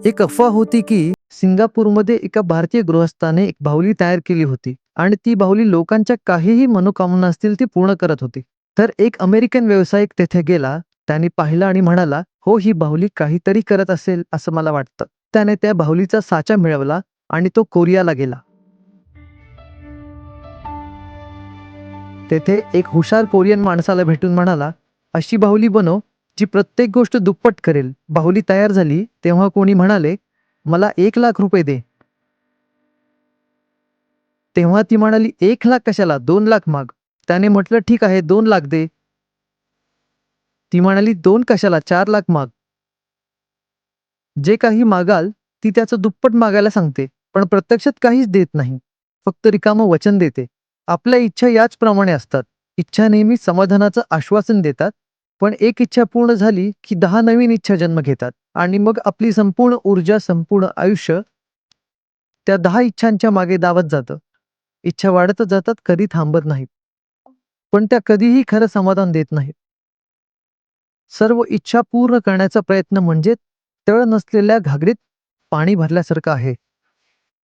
एक अफवा होती की सिंगापूरमध्ये एका भारतीय गृहस्थाने एक बाहुली तयार केली होती आणि ती बाहुली लोकांच्या काहीही मनोकामना असतील ती पूर्ण करत होती. तर एक अमेरिकन व्यावसायिक तेथे गेला. त्याने पाहिलं आणि म्हणाला, हो, ही बाहुली काहीतरी करत असेल असं मला वाटतं. त्याने त्या बाहुलीचा साचा मिळवला आणि तो कोरियाला गेला. तेथे एक हुशार कोरियन माणसाला भेटून म्हणाला, अशी बाहुली बनव जी प्रत्येक गोष्ट दुप्पट करेल. बाहुली तयार झाली तेव्हा कोणी म्हणाले, मला 1,00,000 रुपये दे. तेव्हा ती म्हणाली, 1,00,000 कशाला, 2,00,000 माग. त्याने म्हटलं, ठीक आहे, 2,00,000 दे. ती म्हणाली, 2 कशाला, 4,00,000 माग. जे काही मागाल ती त्याचं दुप्पट मागायला सांगते, पण प्रत्यक्षात काहीच देत नाही. फक्त रिकामं वचन देते. आपल्या इच्छा याचप्रमाणे असतात. इच्छा नेहमी समाधानाचं आश्वासन देतात, पण एक इच्छा पूर्ण झाली की 10 नवीन इच्छा जन्म घेतात आणि मग आपली संपूर्ण ऊर्जा, संपूर्ण आयुष्य त्या 10 इच्छांच्या मागे धावत जातं. इच्छा वाढतच जातात, कधी थांबत नाहीत. पण त्या कधीही खरं समाधान देत नाहीत. सर्व इच्छा पूर्ण करण्याचा प्रयत्न म्हणजे तळ नसलेल्या घागरीत पाणी भरल्यासारखं आहे.